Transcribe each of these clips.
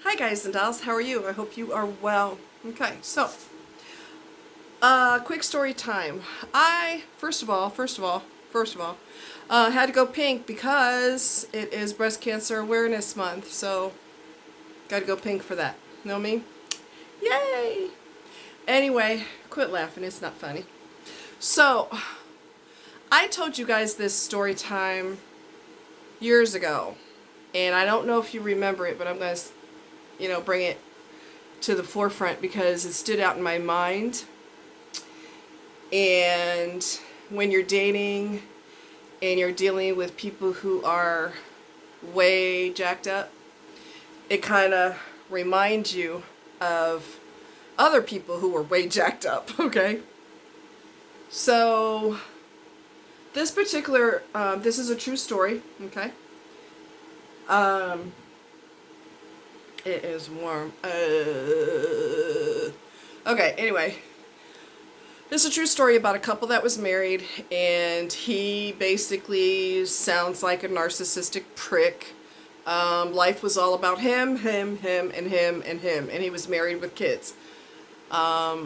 Hi guys and dolls, how are you? I hope you are well. Okay, so, quick story time. I had to go pink because it is Breast Cancer Awareness Month, so gotta go pink for that. Know me? Yay! Anyway, quit laughing, it's not funny. So, I told you guys this story time years ago, and I don't know if you remember it, but I'm gonna, bring it to the forefront because it stood out in my mind. And when you're dating and you're dealing with people who are way jacked up, it kind of reminds you of other people who were way jacked up, okay? So this particular, this is a true story, okay? It is warm. Okay, anyway. This is a true story about a couple that was married, and he basically sounds like a narcissistic prick. Life was all about him, and he was married with kids.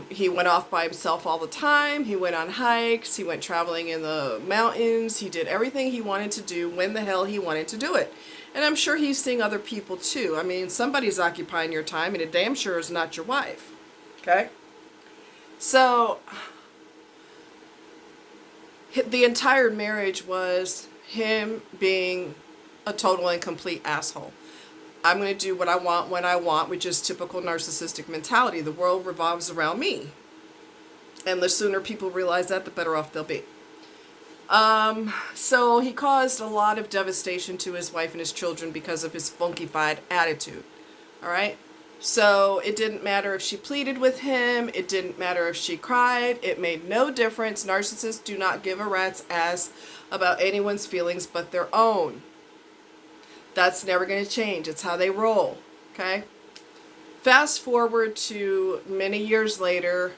He went off by himself all the time. He went on hikes. He went traveling in the mountains. He did everything he wanted to do when the hell he wanted to do it. And I'm sure he's seeing other people too. I mean, somebody's occupying your time, and it damn sure is not your wife. Okay? So, the entire marriage was him being a total and complete asshole. I'm going to do what I want when I want, which is typical narcissistic mentality. The world revolves around me. And the sooner people realize that, the better off they'll be. So he caused a lot of devastation to his wife and his children because of his funkified attitude. All right? So it didn't matter if she pleaded with him. It didn't matter if she cried. It made no difference. Narcissists do not give a rat's ass about anyone's feelings but their own. That's never going to change. It's how they roll. Okay? Fast forward to many years later,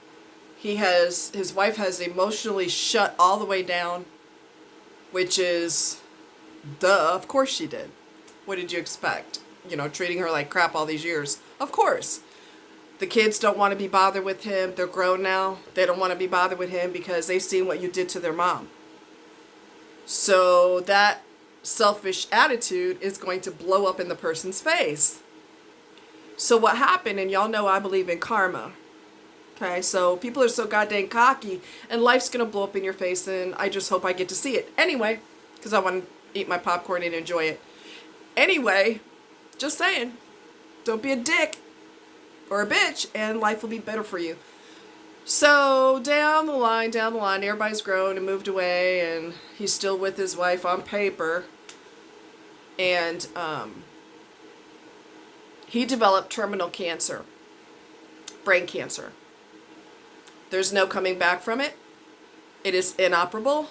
his wife has emotionally shut all the way down, which is, duh, of course she did. What did you expect? Treating her like crap all these years. Of course. The kids don't want to be bothered with him. They're grown now. They don't want to be bothered with him because they've seen what you did to their mom. So that selfish attitude is going to blow up in the person's face. So what happened, and y'all know I believe in karma. Okay, so people are so goddamn cocky, and life's going to blow up in your face, and I just hope I get to see it. Anyway, because I want to eat my popcorn and enjoy it. Anyway, just saying, don't be a dick or a bitch, and life will be better for you. So down the line, everybody's grown and moved away, and he's still with his wife on paper. And he developed terminal cancer, brain cancer. There's no coming back from it. It is inoperable.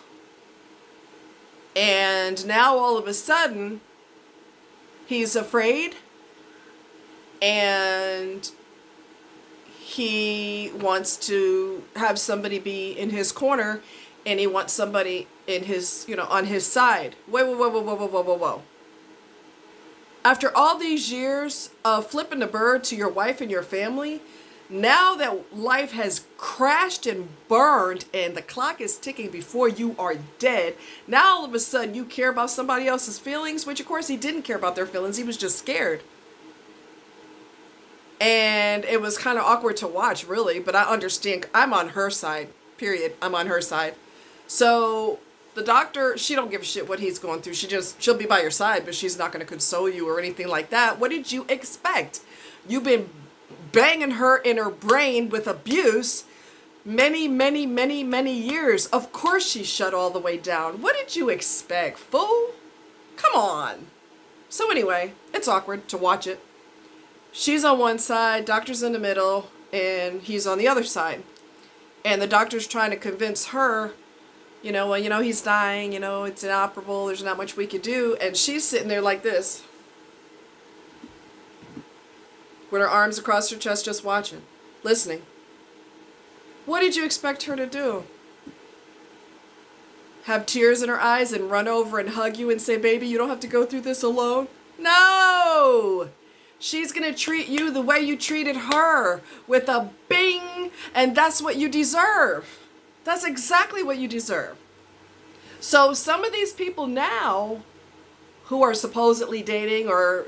And now all of a sudden, he's afraid, and he wants to have somebody be in his corner, and he wants somebody in his, on his side. Whoa. After all these years of flipping the bird to your wife and your family, now that life has crashed and burned and the clock is ticking before you are dead, now all of a sudden you care about somebody else's feelings, which of course he didn't care about their feelings. He was just scared. And it was kind of awkward to watch, really, but I understand. I'm on her side, period. I'm on her side. So the doctor, she don't give a shit what he's going through. She'll be by your side, but she's not going to console you or anything like that. What did you expect? You've been banging her in her brain with abuse many years. Of course she shut all the way down. What did you expect, fool? Come on. So anyway, it's awkward to watch it. She's on one side, doctor's in the middle, and he's on the other side. And the doctor's trying to convince her, he's dying, it's inoperable, there's not much we could do. And she's sitting there like this, with her arms across her chest, just watching, listening. What did you expect her to do? Have tears in her eyes and run over and hug you and say, baby, you don't have to go through this alone? No! she's going to treat you the way you treated her, with a bing, and that's what you deserve. That's exactly what you deserve. So some of these people now who are supposedly dating or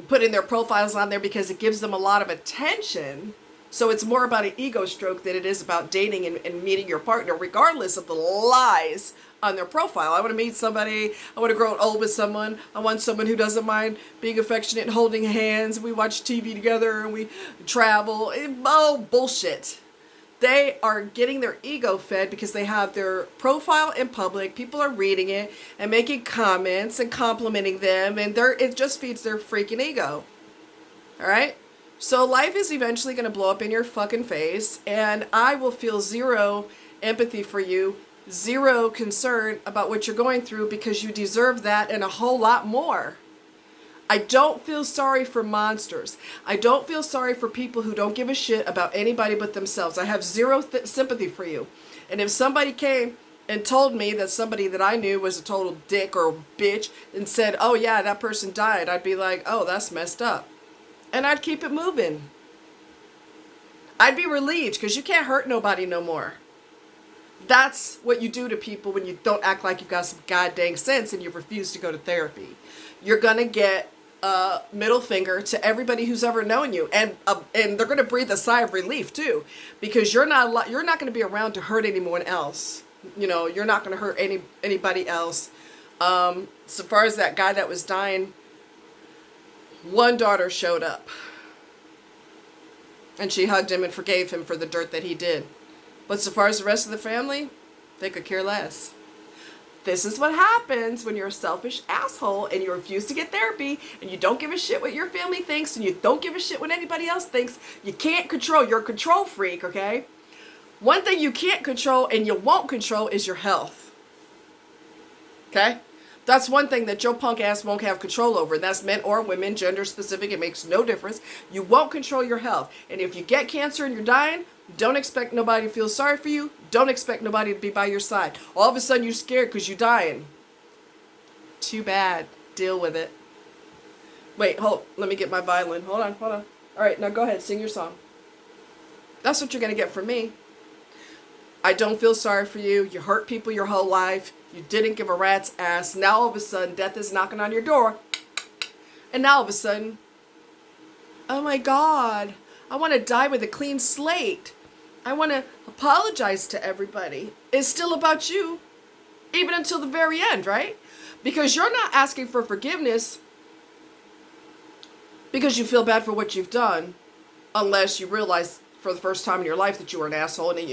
putting their profiles on there because it gives them a lot of attention, so it's more about an ego stroke than it is about dating and meeting your partner, regardless of the lies on their profile. I want to meet somebody. I want to grow old with someone. I want someone who doesn't mind being affectionate and holding hands. We watch TV together and we travel. Oh, bullshit. They are getting their ego fed because they have their profile in public. People are reading it and making comments and complimenting them, and it just feeds their freaking ego. All right? So life is eventually going to blow up in your fucking face, and I will feel zero empathy for you, zero concern about what you're going through, because you deserve that and a whole lot more. I don't feel sorry for monsters. I don't feel sorry for people who don't give a shit about anybody but themselves. I have zero sympathy for you. And if somebody came and told me that somebody that I knew was a total dick or bitch and said, oh yeah, that person died, I'd be like, oh, that's messed up. And I'd keep it moving. I'd be relieved, because you can't hurt nobody no more. That's what you do to people when you don't act like you've got some goddamn sense and you refuse to go to therapy. You're going to get a middle finger to everybody who's ever known you. And they're going to breathe a sigh of relief too, because you're not going to be around to hurt anyone else. You know, you're not going to hurt anybody else. So far as that guy that was dying, one daughter showed up. And she hugged him and forgave him for the dirt that he did. But so far as the rest of the family, they could care less. This is what happens when you're a selfish asshole and you refuse to get therapy and you don't give a shit what your family thinks and you don't give a shit what anybody else thinks. You can't control. You're a control freak, okay? One thing you can't control and you won't control is your health. Okay? That's one thing that your punk ass won't have control over. That's men or women, gender specific. It makes no difference. You won't control your health. And if you get cancer and you're dying, don't expect nobody to feel sorry for you. Don't expect nobody to be by your side. All of a sudden you're scared because you're dying. Too bad. Deal with it. Wait, hold. Let me get my violin. Hold on. All right, now go ahead. Sing your song. That's what you're going to get from me. I don't feel sorry for you. You hurt people your whole life. You didn't give a rat's ass. Now all of a sudden, death is knocking on your door. And now all of a sudden, oh my God, I want to die with a clean slate. I want to apologize to everybody. It's still about you, even until the very end, right? Because you're not asking for forgiveness because you feel bad for what you've done, unless you realize for the first time in your life that you were an asshole and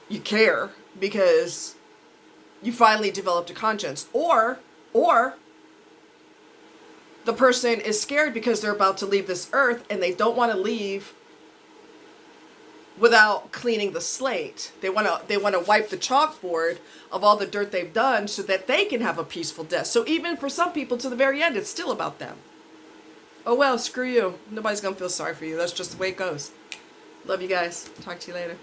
you care because you finally developed a conscience. Or the person is scared because they're about to leave this earth and they don't want to leave without cleaning the slate. They want to wipe the chalkboard of all the dirt they've done so that they can have a peaceful death. So even for some people, to the very end, it's still about them. Oh well, screw you. Nobody's going to feel sorry for you. That's just the way it goes. Love you guys. Talk to you later.